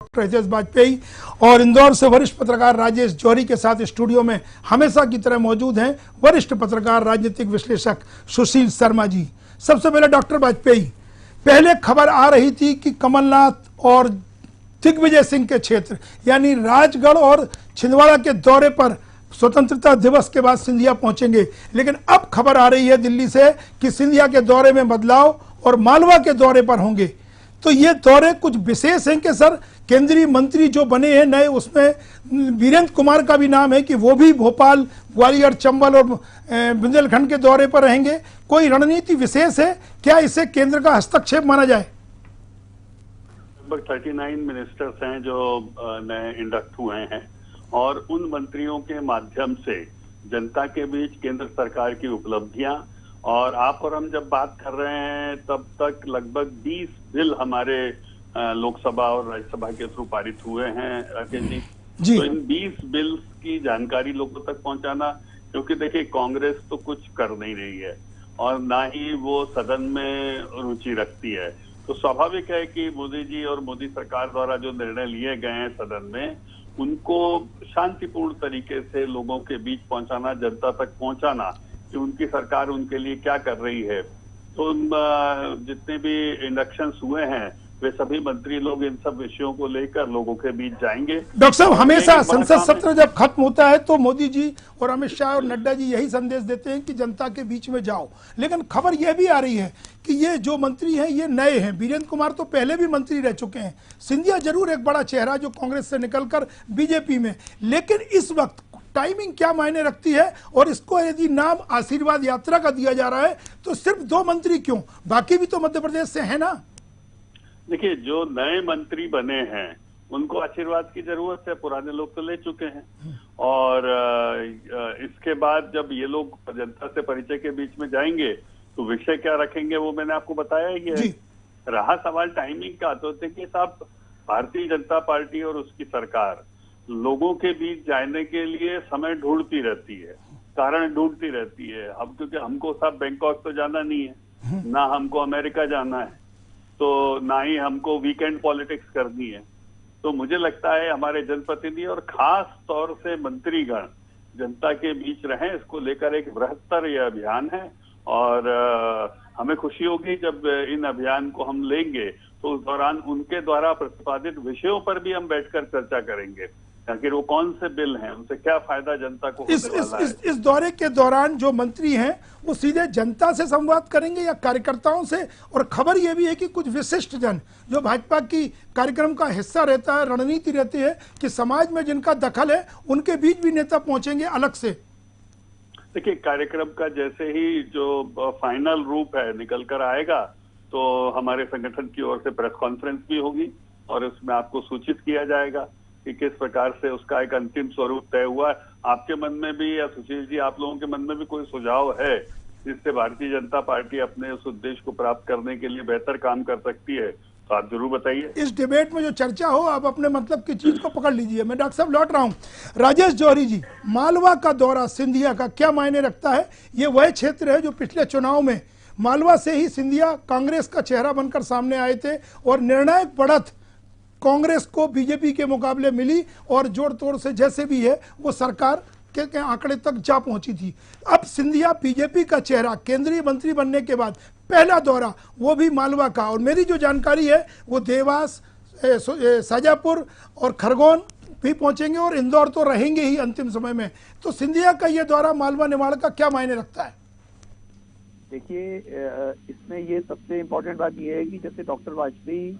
राजेश वाजपेयी और इंदौर से वरिष्ठ पत्रकार राजेश जौहरी के साथ स्टूडियो में हमेशा की तरह मौजूद हैं वरिष्ठ पत्रकार राजनीतिक विश्लेषक सुशील शर्मा जी। सबसे पहले डॉक्टर वाजपेयी, पहले खबर आ रही थी कि कमलनाथ और दिग्विजय सिंह के क्षेत्र यानी राजगढ़ और छिंदवाड़ा के दौरे पर स्वतंत्रता दिवस के बाद सिंधिया पहुंचेंगे, लेकिन अब खबर आ रही है दिल्ली से कि सिंधिया के दौरे में बदलाव और मालवा के दौरे पर होंगे। तो ये दौरे कुछ विशेष हैं कि सर केंद्रीय मंत्री जो बने हैं नए, उसमें वीरेंद्र कुमार का भी नाम है कि वो भी भोपाल, ग्वालियर, चंबल और बुंदेलखंड के दौरे पर रहेंगे। कोई रणनीति विशेष है क्या? इसे केंद्र का हस्तक्षेप माना जाए? लगभग 39 मिनिस्टर्स हैं जो नए इंडक्ट हुए हैं और उन मंत्रियों के माध्यम से जनता के बीच केंद्र सरकार की उपलब्धियां, और आप और हम जब बात कर रहे हैं तब तक लगभग 20 बिल हमारे लोकसभा और राज्यसभा के थ्रू पारित हुए हैं राकेश जी। तो इन 20 बिल्स की जानकारी लोगों तक पहुंचाना, क्योंकि देखिए कांग्रेस तो कुछ कर नहीं रही है और ना ही वो सदन में रुचि रखती है, तो स्वाभाविक है कि मोदी जी और मोदी सरकार द्वारा जो निर्णय लिए गए हैं सदन में, उनको शांतिपूर्ण तरीके से लोगों के बीच पहुंचाना, जनता तक पहुंचाना कि उनकी सरकार उनके लिए क्या कर रही है। तो जितने भी इंडक्शंस हुए हैं वे सभी मंत्री लोग इन सब विषयों को लेकर लोगों के बीच जाएंगे। डॉक्टर साहब, हमेशा संसद सत्र जब खत्म होता है तो मोदी जी और अमित शाह और नड्डा जी यही संदेश देते हैं कि जनता के बीच में जाओ, लेकिन खबर यह भी आ रही है कि ये जो मंत्री हैं ये नए हैं। वीरेंद्र कुमार तो पहले भी मंत्री रह चुके हैं। सिंधिया जरूर एक बड़ा चेहरा जो कांग्रेस से निकलकर बीजेपी में, लेकिन इस वक्त टाइमिंग क्या मायने रखती है? और इसको यदि नाम आशीर्वाद यात्रा का दिया जा रहा है तो सिर्फ 2 मंत्री क्यों, बाकी भी तो मध्य प्रदेश से है ना। देखिए, जो नए मंत्री बने हैं उनको आशीर्वाद की जरूरत है, पुराने लोग तो ले चुके हैं। और इसके बाद जब ये लोग जनता से परिचय के बीच में जाएंगे तो विषय क्या रखेंगे वो मैंने आपको बताया ही है। रहा सवाल टाइमिंग का, तो देखिए साहब, भारतीय जनता पार्टी और उसकी सरकार लोगों के बीच जाने के लिए समय ढूंढती रहती है, कारण ढूंढती रहती है। अब क्योंकि हमको सब बैंकॉक तो जाना नहीं है, ना हमको अमेरिका जाना है, तो ना ही हमको वीकेंड पॉलिटिक्स करनी है। तो मुझे लगता है हमारे जनप्रतिनिधि और खास तौर से मंत्रीगण जनता के बीच रहें, इसको लेकर एक बृहत्तर यह अभियान है। और हमें खुशी होगी जब इन अभियान को हम लेंगे तो उस दौरान उनके द्वारा प्रतिपादित विषयों पर भी हम बैठकर चर्चा करेंगे, आखिर वो कौन से बिल हैं, उनसे क्या फायदा जनता को होने वाला है। इस दौरे के दौरान जो मंत्री हैं वो सीधे जनता से संवाद करेंगे या कार्यकर्ताओं से? और खबर ये भी है कि कुछ विशिष्ट जन जो भाजपा की कार्यक्रम का हिस्सा रहता है, रणनीति रहती है कि समाज में जिनका दखल है उनके बीच भी नेता पहुंचेंगे अलग से। देखिए, कार्यक्रम का जैसे ही जो फाइनल रूप है निकल कर आएगा तो हमारे संगठन की ओर से प्रेस कॉन्फ्रेंस भी होगी और उसमें आपको सूचित किया जाएगा कि किस प्रकार से उसका एक अंतिम स्वरूप तय हुआ है। आपके मन में भी या सुशील जी, आप लोगों के मन में भी कोई सुझाव है जिससे भारतीय जनता पार्टी अपने उस उद्देश्य को प्राप्त करने के लिए बेहतर काम कर सकती है, तो आप जरूर बताइए। इस डिबेट में जो चर्चा हो, आप अपने मतलब की चीज को पकड़ लीजिए। मैं डॉक्टर साहब लौट रहा हूँ। राजेश जौहरी जी, मालवा का दौरा सिंधिया का क्या मायने रखता है? ये वह क्षेत्र है जो पिछले चुनाव में मालवा से ही सिंधिया कांग्रेस का चेहरा बनकर सामने आए थे और निर्णायक बढ़त कांग्रेस को बीजेपी के मुकाबले मिली और जोड़ तोड़ से जैसे भी है वो सरकार के आंकड़े तक जा पहुंची थी। अब सिंधिया बीजेपी का चेहरा केंद्रीय मंत्री बनने के बाद पहला दौरा वो भी मालवा का, और मेरी जो जानकारी है वो देवास, शाजापुर और खरगोन भी पहुंचेंगे और इंदौर तो रहेंगे ही अंतिम समय में। तो सिंधिया का ये दौरा मालवा निमाड़ का क्या मायने रखता है? देखिए, इसमें ये सबसे इम्पोर्टेंट बात ये है कि जैसे डॉक्टर वाजपेयी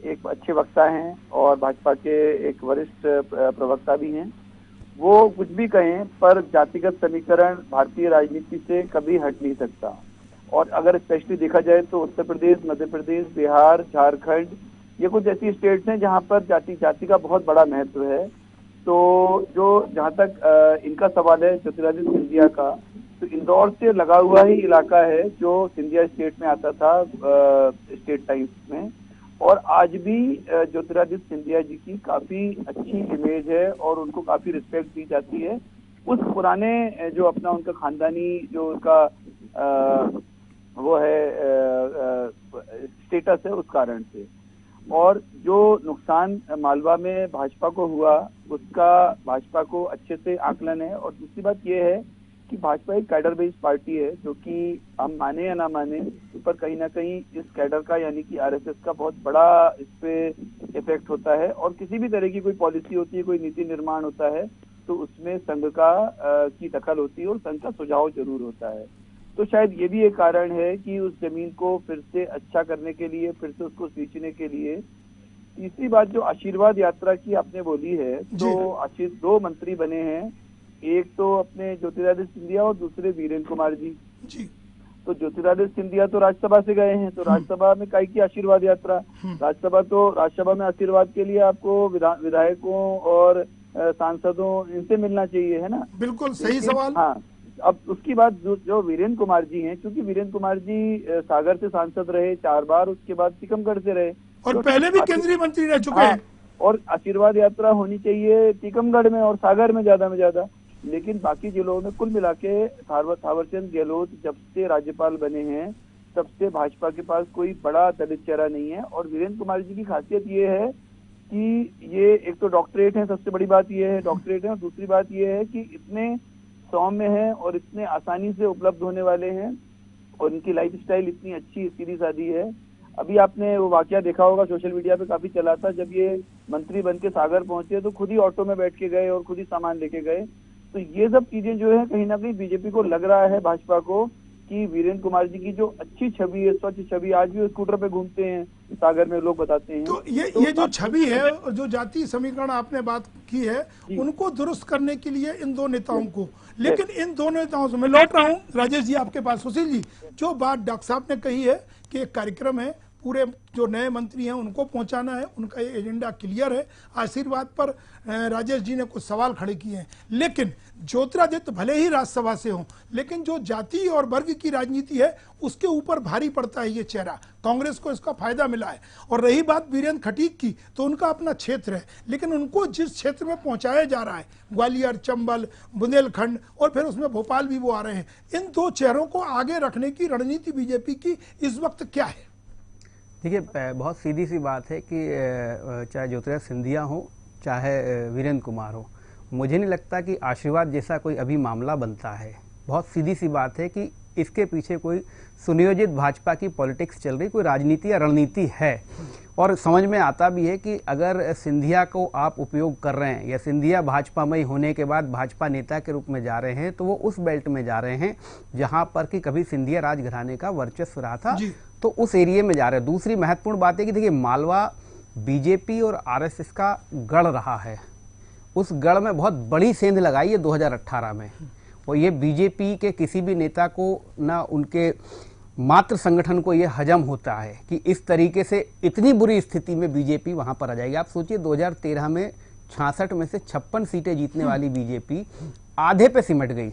एक अच्छे वक्ता हैं और भाजपा के एक वरिष्ठ प्रवक्ता भी हैं, वो कुछ भी कहें पर जातिगत समीकरण भारतीय राजनीति से कभी हट नहीं सकता। और अगर स्पेशली देखा जाए तो उत्तर प्रदेश, मध्य प्रदेश, बिहार, झारखंड, ये कुछ ऐसी स्टेट्स हैं जहां पर जाति का बहुत बड़ा महत्व है। तो जो जहां तक इनका सवाल है ज्योतिरादित्य सिंधिया का, तो इंदौर से लगा हुआ ही इलाका है जो सिंधिया स्टेट में आता था स्टेट टाइम्स में, और आज भी ज्योतिरादित्य सिंधिया जी की काफी अच्छी इमेज है और उनको काफी रिस्पेक्ट दी जाती है उस पुराने जो अपना उनका खानदानी जो उनका वो है स्टेटस है उस कारण से। और जो नुकसान मालवा में भाजपा को हुआ उसका भाजपा को अच्छे से आकलन है। और दूसरी बात यह है कि भाजपा एक कैडर बेस्ड पार्टी है, जो कि हम माने या ना माने पर कहीं ना कहीं इस कैडर का यानी कि आरएसएस का बहुत बड़ा इस पे इफेक्ट होता है। और किसी भी तरह की कोई पॉलिसी होती है, कोई नीति निर्माण होता है, तो उसमें संघ का की दखल होती है और संघ का सुझाव जरूर होता है। तो शायद ये भी एक कारण है कि उस जमीन को फिर से अच्छा करने के लिए, फिर से उसको सींचने के लिए। तीसरी बात जो आशीर्वाद यात्रा की आपने बोली है, तो दो मंत्री बने हैं, एक तो अपने ज्योतिरादित्य सिंधिया और दूसरे वीरेंद्र कुमार जी। तो ज्योतिरादित्य सिंधिया तो राज्यसभा से गए हैं, तो राज्यसभा में काहे की आशीर्वाद यात्रा? राज्यसभा में आशीर्वाद के लिए आपको विधायकों और सांसदों इनसे मिलना चाहिए, है ना? बिल्कुल सही सवाल। हाँ, अब उसकी बात जो वीरेंद्र कुमार जी हैं, क्योंकि वीरेंद्र कुमार जी सागर से सांसद रहे 4 बार, उसके बाद टीकमगढ़ से रहे और तो पहले भी केंद्रीय मंत्री रह चुके हैं। और आशीर्वाद यात्रा होनी चाहिए टीकमगढ़ में और सागर में ज्यादा में ज्यादा। लेकिन बाकी जिलों में कुल मिला के थावरचंद गहलोत जब से राज्यपाल बने हैं तब से भाजपा के पास कोई बड़ा दलित चेहरा नहीं है। और वीरेंद्र कुमार जी की खासियत ये है कि ये एक तो डॉक्टरेट है, सबसे बड़ी बात ये है डॉक्टरेट है, और दूसरी बात ये है कि इतने सौम्य है और इतने आसानी से उपलब्ध होने वाले हैं और इनकी लाइफ स्टाइल इतनी अच्छी सीधी सादी है। अभी आपने वो वाकया देखा होगा, सोशल मीडिया पे काफी चला था, जब ये मंत्री बन के सागर पहुंचे तो खुद ही ऑटो में बैठ के गए और खुद ही सामान लेके गए। तो ये सब चीजें जो है कहीं ना कहीं बीजेपी को लग रहा है, भाजपा को, कि वीरेंद्र कुमार जी की जो अच्छी छवि है, स्वच्छ छवि, आज भी वो स्कूटर पे घूमते हैं सागर में, लोग बताते हैं। तो ये जो छवि है, जो जाति समीकरण आपने बात की है, उनको दुरुस्त करने के लिए इन दो नेताओं को, लेकिन इन दोनों नेताओं से मैं लौट रहा हूँ राजेश जी आपके पास। सुशील जी, जो बात डॉक्टर साहब ने कही है कि एक कार्यक्रम है, पूरे जो नए मंत्री हैं उनको पहुंचाना है, उनका ये एजेंडा क्लियर है। आशीर्वाद पर राजेश जी ने कुछ सवाल खड़े किए हैं, लेकिन ज्योतिरादित्य भले ही राज्यसभा से हों, लेकिन जो जाति और वर्ग की राजनीति है उसके ऊपर भारी पड़ता है ये चेहरा। कांग्रेस को इसका फायदा मिला है। और रही बात वीरेंद्र खटीक की, तो उनका अपना क्षेत्र है, लेकिन उनको जिस क्षेत्र में पहुंचाया जा रहा है, ग्वालियर, चंबल, बुंदेलखंड और फिर उसमें भोपाल भी वो आ रहे हैं, इन दो चेहरों को आगे रखने की रणनीति बीजेपी की इस वक्त क्या है? देखिए, बहुत सीधी सी बात है कि चाहे ज्योतिरादित्य सिंधिया हो चाहे वीरेंद्र कुमार हो, मुझे नहीं लगता कि आशीर्वाद जैसा कोई अभी मामला बनता है। बहुत सीधी सी बात है कि इसके पीछे कोई सुनियोजित भाजपा की पॉलिटिक्स चल रही, कोई राजनीति या रणनीति है। और समझ में आता भी है कि अगर सिंधिया को आप उपयोग कर रहे हैं या सिंधिया भाजपामयी होने के बाद भाजपा नेता के रूप में जा रहे हैं, तो वो उस बेल्ट में जा रहे हैं जहां पर कि कभी सिंधिया राजघराने का वर्चस्व रहा था, तो उस एरिया में जा रहे हैं। दूसरी महत्वपूर्ण बात है कि देखिए, मालवा बीजेपी और आरएसएस का गढ़ रहा है। उस गढ़ में बहुत बड़ी सेंध लगाई है 2018 में, और ये बीजेपी के किसी भी नेता को ना उनके मात्र संगठन को ये हजम होता है कि इस तरीके से इतनी बुरी स्थिति में बीजेपी वहां पर आ जाएगी। आप सोचिए, 2013 में 66 में से 56 सीटें जीतने वाली बीजेपी आधे पे सिमट गई।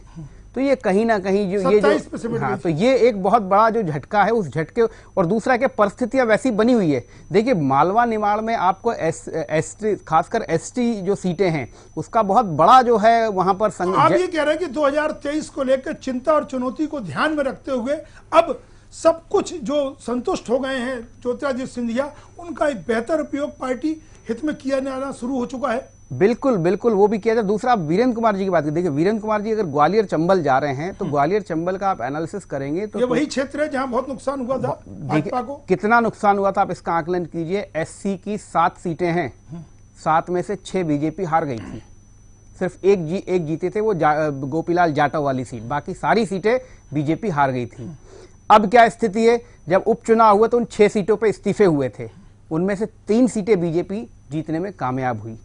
तो ये कहीं ना कहीं तो ये एक बहुत बड़ा जो झटका है, उस झटके, और दूसरा के परिस्थितियां वैसी बनी हुई है। देखिए, मालवा निमाड़ में आपको एसटी, खासकर एसटी जो सीटें हैं, उसका बहुत बड़ा जो है वहां पर आप ये कह रहे हैं कि 2023 को लेकर चिंता और चुनौती को ध्यान में रखते हुए अब सब कुछ जो संतुष्ट हो गए हैं ज्योतिरादित्य सिंधिया, उनका एक बेहतर उपयोग पार्टी हित में किया जाना शुरू हो चुका है। बिल्कुल बिल्कुल, वो भी किया जाए। दूसरा, आप वीरेंद्र कुमार जी की बात करें, देखिए वीरेंद्र कुमार जी अगर ग्वालियर चंबल जा रहे हैं, तो ग्वालियर चंबल का आप एनालिसिस करेंगे तो ये वही क्षेत्र है जहां बहुत नुकसान हुआ था भाजपा को। कितना नुकसान हुआ था आप इसका आकलन कीजिए। एससी की 7 सीटें हैं, 7 में से 6 बीजेपी हार गई थी। सिर्फ एक जीते थे, वो गोपीलाल जाटव वाली सीट, बाकी सारी सीटें बीजेपी हार गई थी। अब क्या स्थिति है, जब उपचुनाव हुए तो उन 6 सीटों पर इस्तीफे हुए थे, उनमें से 3 सीटें बीजेपी जीतने में कामयाब हुई।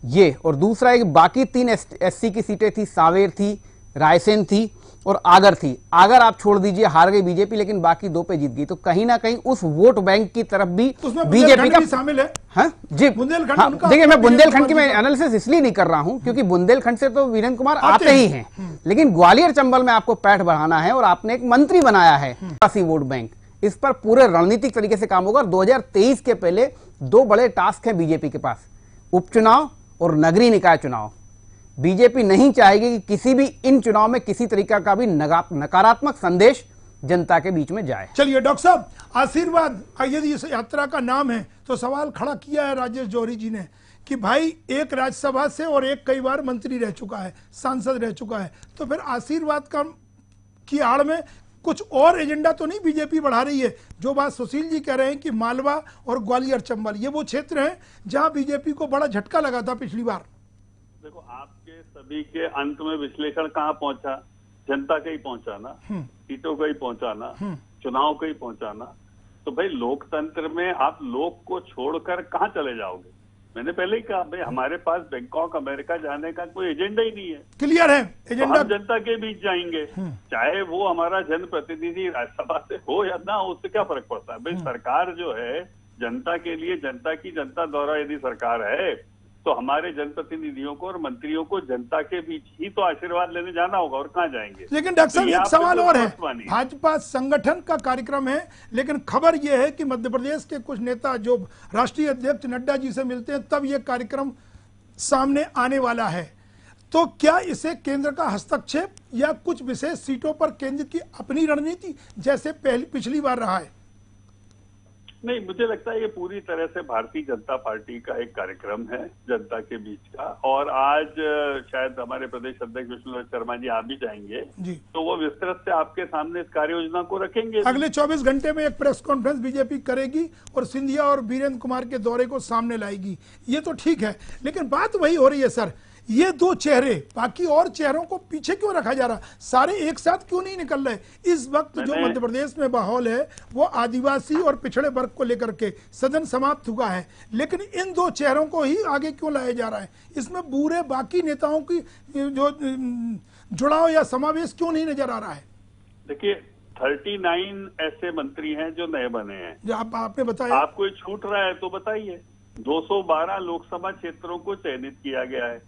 ये, और दूसरा एक बाकी 3 एससी की सीटें थी, सांवेर थी, रायसेन थी और आगर थी। आगर आप छोड़ दीजिए, हार गई बीजेपी, लेकिन बाकी 2 पे जीत गई। तो कहीं ना कहीं उस वोट बैंक की तरफ भी बीजेपी का शामिल है। हाँ जी, देखिए, मैं बुंदेलखंड की मैं एनालिसिस इसलिए नहीं कर रहा हूं क्योंकि बुंदेलखंड से तो वीरेंद्र कुमार आते ही हैं, लेकिन ग्वालियर चंबल में आपको पैठ बढ़ाना है और आपने एक मंत्री बनाया है, वोट बैंक, इस पर पूरे रणनीतिक तरीके से काम होगा। 2023 के पहले 2 बड़े टास्क हैं बीजेपी के पास, उपचुनाव और नगरीय निकाय चुनाव। बीजेपी नहीं चाहेगी कि किसी भी इन चुनाव में किसी तरीका का भी नकारात्मक संदेश जनता के बीच में जाए। चलिए डॉक्टर साहब, आशीर्वाद यदि इस यात्रा का नाम है तो सवाल खड़ा किया है राजेश जौहरी जी ने कि भाई एक राज्यसभा से और एक कई बार मंत्री रह चुका है, सांसद रह चुका है, तो फिर आशीर्वाद का की आड़ में कुछ और एजेंडा तो नहीं बीजेपी बढ़ा रही है? जो बात सुशील जी कह रहे हैं कि मालवा और ग्वालियर चंबल ये वो क्षेत्र हैं जहां बीजेपी को बड़ा झटका लगा था पिछली बार। देखो, आपके सभी के अंत में विश्लेषण कहाँ पहुंचा? जनता का ही पहुंचा ना, सीटों का ही पहुंचा ना, चुनाव का ही पहुंचा ना। तो भाई लोकतंत्र में आप लोक को छोड़कर कहाँ चले जाओगे? मैंने पहले ही कहा भाई हमारे पास बैंकॉक अमेरिका जाने का कोई एजेंडा ही नहीं है। क्लियर है तो एजेंडा। हम जनता के बीच जाएंगे, चाहे वो हमारा जनप्रतिनिधि राज्यसभा से हो या ना हो, उससे क्या फर्क पड़ता है? भाई सरकार जो है जनता के लिए, जनता की जनता द्वारा यदि सरकार है तो हमारे जनप्रतिनिधियों को और मंत्रियों को जनता के बीच ही तो आशीर्वाद लेने जाना होगा, और कहाँ जाएंगे? लेकिन डॉक्टर साहब तो एक सवाल और है, मानिए। भाजपा संगठन का कार्यक्रम है, लेकिन खबर यह है कि मध्य प्रदेश के कुछ नेता जो राष्ट्रीय अध्यक्ष नड्डा जी से मिलते हैं तब यह कार्यक्रम सामने आने वाला है। तो क्या इसे केंद्र का हस्तक्षेप या कुछ विशेष सीटों पर केंद्र की अपनी रणनीति जैसे पिछली बार रहा है? नहीं, मुझे लगता है ये पूरी तरह से भारतीय जनता पार्टी का एक कार्यक्रम है जनता के बीच का। और आज शायद हमारे प्रदेश अध्यक्ष विष्णुदत्त शर्मा जी आ भी जाएंगे जी। तो वो विस्तृत से आपके सामने इस कार्य योजना को रखेंगे। अगले 24 घंटे में एक प्रेस कॉन्फ्रेंस बीजेपी करेगी और सिंधिया और वीरेंद्र कुमार के दौरे को सामने लाएगी, ये तो ठीक है, लेकिन बात वही हो रही है सर, ये दो चेहरे, बाकी और चेहरों को पीछे क्यों रखा जा रहा? सारे एक साथ क्यों नहीं निकल रहे? इस वक्त जो मध्य प्रदेश में माहौल है वो आदिवासी और पिछड़े वर्ग को लेकर के, सदन समाप्त हुआ है, लेकिन इन दो चेहरों को ही आगे क्यों लाया जा रहा है? इसमें पूरे बाकी नेताओं की जो जुड़ाव या समावेश क्यों नहीं नजर आ रहा है? देखिए, 39 ऐसे मंत्री हैं जो नए बने हैं, जो आपने बताया। आपको छूट रहा है तो बताइए। 212 लोकसभा क्षेत्रों को चयनित किया गया है।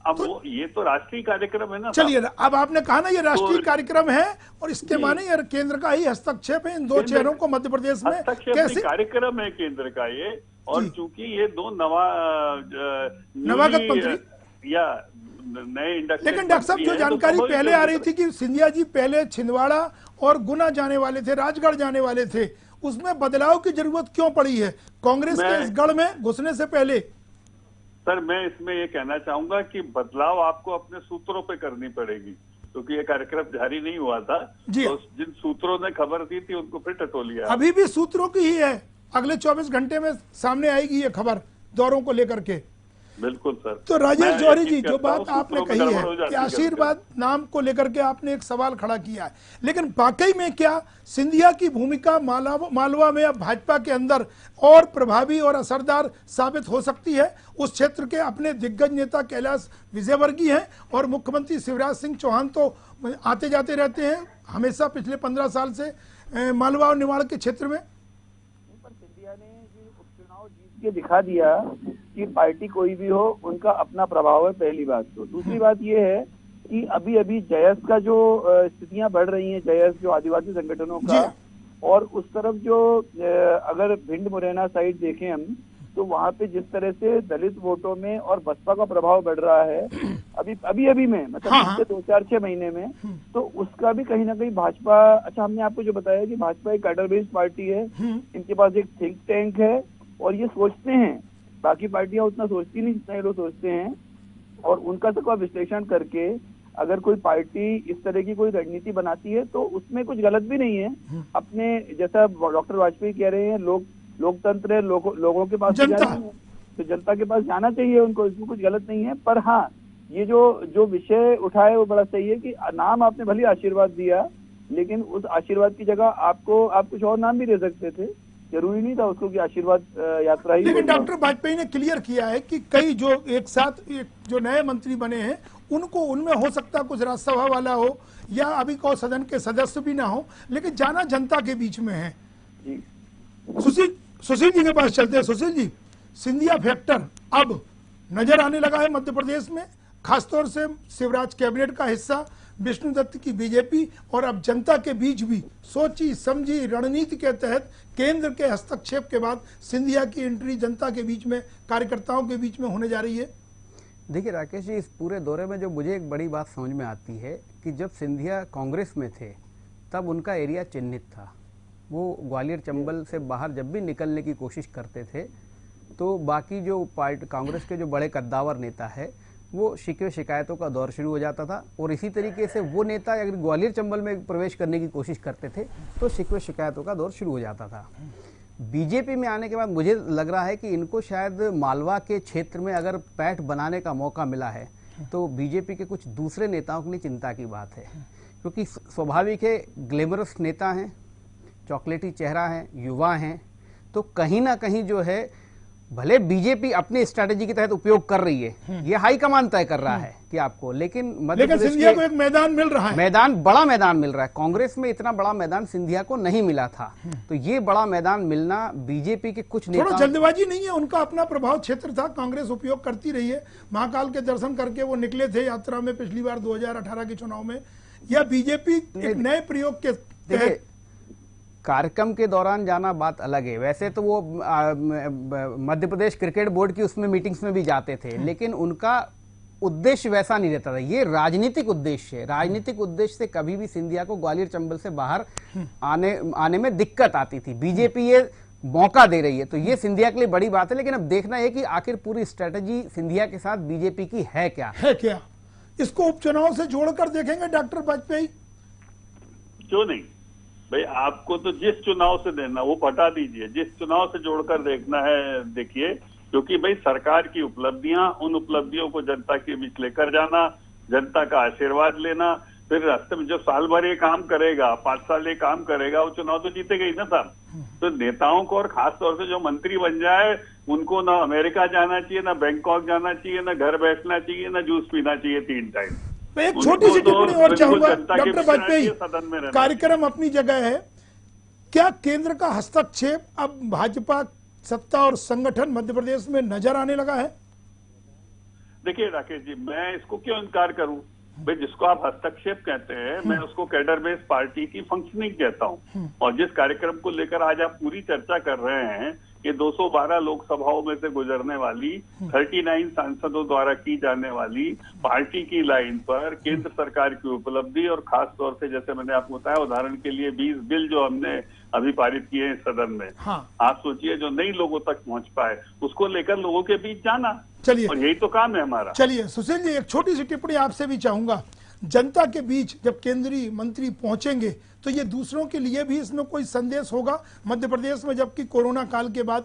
अब वो ये तो राष्ट्रीय कार्यक्रम है ना। चलिए, अब आपने कहा ना ये राष्ट्रीय कार्यक्रम है और इसके माने ये केंद्र का ही हस्तक्षेप है इन दो चेहरों को मध्य प्रदेश में कैसे? कार्यक्रम है केंद्र का ये, और चूंकि ये दो नवागत मंत्री या नए इंडस्ट्री। लेकिन डॉक्टर साहब जो जानकारी पहले आ रही थी कि सिंधिया जी पहले छिंदवाड़ा और गुना जाने वाले थे, राजगढ़ जाने वाले थे, उसमें बदलाव की जरूरत क्यों पड़ी है कांग्रेस के इस गढ़ में घुसने से पहले? सर, मैं इसमें ये कहना चाहूंगा कि बदलाव आपको अपने सूत्रों पे करनी पड़ेगी, क्योंकि ये कार्यक्रम जारी नहीं हुआ था तो जिन सूत्रों ने खबर दी थी उनको फिर टटो लिया। अभी भी सूत्रों की ही है, अगले 24 घंटे में सामने आएगी ये खबर दौरों को लेकर के। बिल्कुल सर। तो राजेश जौहरी जी, जो बात आपने कही है कि आशीर्वाद नाम को लेकर के आपने एक सवाल खड़ा किया है, लेकिन वाकई में क्या सिंधिया की भूमिका मालवा में अब भाजपा के अंदर और प्रभावी और असरदार साबित हो सकती है? उस क्षेत्र के अपने दिग्गज नेता कैलाश विजयवर्गीय हैं और मुख्यमंत्री शिवराज सिंह चौहान तो आते जाते रहते हैं हमेशा पिछले 15 साल से मालवा और निवाड़ के क्षेत्र में। सिंधिया ने उपचुनाव जीत के दिखा दिया कि पार्टी कोई भी हो उनका अपना प्रभाव है, पहली बात। तो दूसरी बात यह है कि अभी अभी जयस का जो स्थितियां बढ़ रही हैं, जयस जो आदिवासी संगठनों का, और उस तरफ जो अगर भिंड मुरैना साइड देखें हम तो वहां पे जिस तरह से दलित वोटों में और बसपा का प्रभाव बढ़ रहा है अभी में, मतलब पिछले 2-4-6 महीने में, तो उसका भी कहीं ना कहीं भाजपा, अच्छा हमने आपको जो बताया कि भाजपा एक कैडर बेस्ड पार्टी है, इनके पास एक थिंक टैंक है और ये सोचते हैं, बाकी पार्टियां उतना सोचती नहीं जितना ये लोग सोचते हैं, और उनका सबका विश्लेषण करके अगर कोई पार्टी इस तरह की कोई रणनीति बनाती है तो उसमें कुछ गलत भी नहीं है। अपने जैसा डॉक्टर वाजपेयी कह रहे हैं, लोकतंत्र है, लोगों के पास जाना है तो जनता के पास जाना चाहिए उनको, इसमें कुछ गलत नहीं है। पर हाँ, ये जो विषय उठाए वो बड़ा सही है कि नाम आपने भले आशीर्वाद दिया, लेकिन उस आशीर्वाद की जगह आप कुछ और नाम भी दे सकते थे, जरूरी नहीं था उसको कि आशीर्वाद यात्रा ही। लेकिन डॉक्टर वाजपेयी ने क्लियर किया है कि कई जो एक साथ जो नए मंत्री बने हैं उनको, उनमें हो सकता कुछ राज्यसभा वाला हो या अभी को सदन के सदस्य भी ना हो, लेकिन जाना जनता के बीच में है। सुशील जी के पास चलते हैं। सुशील जी, सिंधिया फैक्टर अब नजर आने लगा है मध्य प्रदेश में, खासतौर से शिवराज कैबिनेट का हिस्सा, विष्णुदत्त की बीजेपी और अब जनता के बीच भी सोची समझी रणनीति के तहत केंद्र के हस्तक्षेप के बाद सिंधिया की एंट्री जनता के बीच में, कार्यकर्ताओं के बीच में होने जा रही है। देखिए राकेश जी, इस पूरे दौरे में जो मुझे एक बड़ी बात समझ में आती है कि जब सिंधिया कांग्रेस में थे तब उनका एरिया चिन्हित था। वो ग्वालियर चंबल से बाहर जब भी निकलने की कोशिश करते थे तो बाकी जो पार्टी कांग्रेस के जो बड़े कद्दावर नेता है वो शिकवे शिकायतों का दौर शुरू हो जाता था, और इसी तरीके से वो नेता अगर ग्वालियर चंबल में प्रवेश करने की कोशिश करते थे तो शिकवे शिकायतों का दौर शुरू हो जाता था। बीजेपी में आने के बाद मुझे लग रहा है कि इनको शायद मालवा के क्षेत्र में अगर पैठ बनाने का मौका मिला है तो बीजेपी के कुछ दूसरे नेताओं के लिए चिंता की बात है, क्योंकि स्वाभाविक है ग्लैमरस नेता हैं, चॉकलेटी चेहरा है, युवा हैं, तो कहीं ना कहीं जो है भले बीजेपी अपनी स्ट्रैटेजी के तहत उपयोग कर रही है, ये हाईकमान तय कर रहा है कि आपको, लेकिन मध्य प्रदेश सिंधिया को एक मैदान मिल रहा है, बड़ा मैदान मिल रहा है। कांग्रेस में इतना बड़ा मैदान सिंधिया को नहीं मिला था, तो ये बड़ा मैदान मिलना बीजेपी के कुछ थोड़ा नेता, जल्दबाजी नहीं है, उनका अपना प्रभाव क्षेत्र था, कांग्रेस उपयोग करती रही है। महाकाल के दर्शन करके वो निकले थे यात्रा में पिछली बार 2018 के चुनाव में, या बीजेपी एक नए प्रयोग के तहत कार्यक्रम के दौरान जाना बात अलग है। वैसे तो वो मध्य प्रदेश क्रिकेट बोर्ड की उसमें मीटिंग्स में भी जाते थे, लेकिन उनका उद्देश्य वैसा नहीं रहता था। ये राजनीतिक उद्देश्य है, राजनीतिक उद्देश्य से कभी भी सिंधिया को ग्वालियर चंबल से बाहर आने में दिक्कत आती थी। बीजेपी ये मौका दे रही है, तो ये सिंधिया के लिए बड़ी बात है। लेकिन अब देखना है कि आखिर पूरी स्ट्रेटजी सिंधिया के साथ बीजेपी की है क्या। इसको उपचुनाव से जोड़कर देखेंगे डॉक्टर वाजपेयी? क्यों नहीं भाई, आपको तो जिस चुनाव से देना वो बता दीजिए, जिस चुनाव से जोड़कर देखना है देखिए, क्योंकि भाई सरकार की उपलब्धियां, उन उपलब्धियों को जनता के बीच लेकर जाना, जनता का आशीर्वाद लेना, फिर रास्ते में जो साल भर ये काम करेगा, 5 साल ये काम करेगा, वो चुनाव तो जीतेगा ही ना साहब। तो नेताओं को, और खास तौर से जो मंत्री बन जाए, उनको ना अमेरिका जाना चाहिए, ना बैंकॉक जाना चाहिए, ना घर बैठना चाहिए, ना जूस पीना चाहिए 3 टाइम। मैं एक छोटी सी टिप्पणी और चाहूंगा डॉक्टर वाजपेयी, सदन में कार्यक्रम अपनी जगह है, क्या केंद्र का हस्तक्षेप अब भाजपा सत्ता और संगठन मध्य प्रदेश में नजर आने लगा है? देखिए राकेश जी, मैं इसको क्यों इनकार करूं भाई, जिसको आप हस्तक्षेप कहते हैं, मैं उसको कैडर बेस्ड पार्टी की फंक्शनिंग कहता हूं। और जिस कार्यक्रम को लेकर आज आप पूरी चर्चा कर रहे हैं, ये 212 लोकसभाओं में से गुजरने वाली 39 सांसदों द्वारा की जाने वाली पार्टी की लाइन पर केंद्र सरकार की उपलब्धि, और खास तौर से जैसे मैंने आपको बताया, उदाहरण के लिए 20 बिल जो हमने अभी पारित किए हैं सदन में, आप सोचिए जो नई लोगों तक पहुंच पाए, उसको लेकर लोगों के बीच जाना। चलिए, और यही तो काम है हमारा। चलिए सुशील जी, एक छोटी सी टिप्पणी आपसे भी चाहूंगा। जनता के बीच जब केंद्रीय मंत्री पहुंचेंगे तो ये दूसरों के लिए भी इसमें कोई संदेश होगा मध्य प्रदेश में, जबकि कोरोना काल के बाद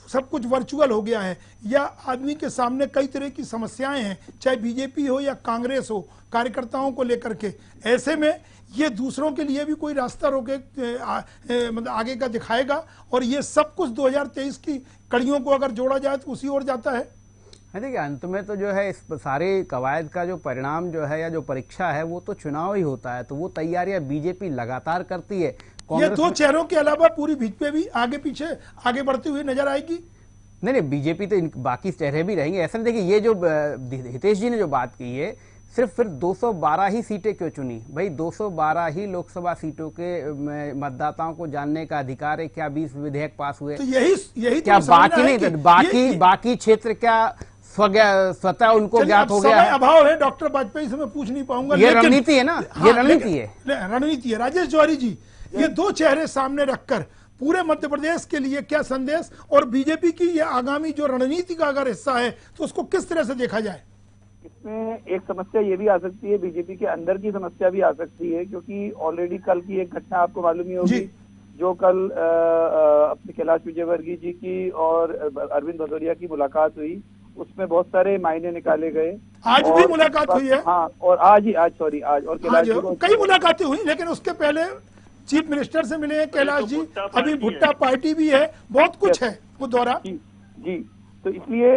सब कुछ वर्चुअल हो गया है, या आदमी के सामने कई तरह की समस्याएं हैं, चाहे बीजेपी हो या कांग्रेस हो, कार्यकर्ताओं को लेकर के, ऐसे में ये दूसरों के लिए भी कोई रास्ता रोके मतलब आगे का दिखाएगा, और ये सब कुछ 2023 की कड़ियों को अगर जोड़ा जाए तो उसी ओर जाता है। देखिए, अंत में तो जो है इस सारे कवायद का जो परिणाम जो है या जो परीक्षा है वो तो चुनाव ही होता है, तो वो तैयारियां बीजेपी लगातार करती है। ये 2 चेहरों के अलावा पूरी बीजेपी भी आगे पीछे आगे बढ़ती हुई नजर आएगी। नहीं, बीजेपी तो बाकी चेहरे भी रहेंगे। ऐसा नहीं, देखिए ये जो हितेश जी ने जो बात की है, सिर्फ फिर 212 ही सीटें क्यों चुनी भाई? 212 ही लोकसभा सीटों के मतदाताओं को जानने का अधिकार है। क्या 20 विधेयक पास हुए? तो यही क्या तो बाकी नहीं, बाकी क्षेत्र क्या स्वतः उनको ज्ञात हो गया है? अभाव है डॉक्टर वाजपेयी से मैं पूछ नहीं पाऊंगा। ये रणनीति है ना, ये रणनीति है, रणनीति है। राजेश जौहरी जी, ये 2 चेहरे सामने रखकर पूरे मध्य प्रदेश के लिए क्या संदेश, और बीजेपी की ये आगामी जो रणनीति का अगर हिस्सा है तो उसको किस तरह से देखा जाए? इसमें एक समस्या ये भी आ सकती है, बीजेपी के अंदर की समस्या भी आ सकती है, क्योंकि ऑलरेडी कल की एक घटना आपको मालूम ही होगी, जो कल अपने कैलाश विजयवर्गीय जी की और अरविंद भदौरिया की मुलाकात हुई, उसमें बहुत सारे मायने निकाले गए। आज भी मुलाकात हुई है। हाँ, और आज और कैलाश जी कई मुलाकातें हुई, लेकिन उसके पहले चीफ मिनिस्टर से मिले हैं कैलाश जी, अभी भुट्टा पार्टी भी है, बहुत कुछ है वो दौरा जी। तो इसलिए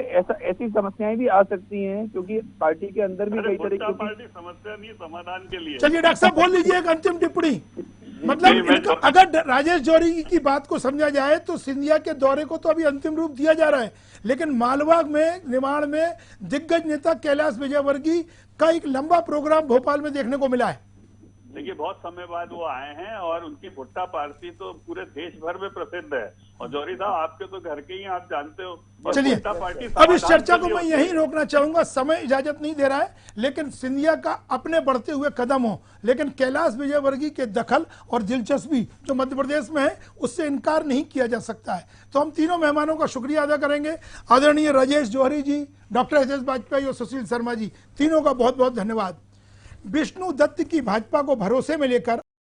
ऐसी समस्याएं भी आ सकती हैं, क्योंकि पार्टी के अंदर भी कई तरह की समस्या नहीं, समाधान के लिए। चलिए डॉक्टर साहब बोल लीजिए एक अंतिम टिप्पणी। मतलब अगर राजेश जौहरी की बात को समझा जाए तो सिंधिया के दौरे को तो अभी अंतिम रूप दिया जा रहा है, लेकिन मालवा में, निमाड़ में दिग्गज नेता कैलाश विजयवर्गीय का एक लंबा प्रोग्राम भोपाल में देखने को मिला है। देखिए, बहुत समय बाद वो आए हैं, और उनकी भुट्टा पार्टी तो पूरे देश भर में प्रसिद्ध है। और जौहरी साहब आपके तो घर के ही हैं, आप जानते हो। और चलिए जनता पार्टी अब इस समाधान चर्चा के को लिए मैं होती यहीं है। रोकना चाहूंगा, समय इजाजत नहीं दे रहा है, लेकिन सिंधिया का अपने बढ़ते हुए कदम हो, लेकिन कैलाश विजयवर्गीय के दखल और दिलचस्पी जो मध्य प्रदेश में है उससे इनकार नहीं किया जा सकता है। तो हम तीनों मेहमानों का शुक्रिया अदा करेंगे, आदरणीय राजेश जौहरी जी, डॉक्टर एस एस वाजपेयी और सुशील शर्मा जी, तीनों का बहुत बहुत धन्यवाद। विष्णु दत्त की भाजपा को भरोसे में लेकर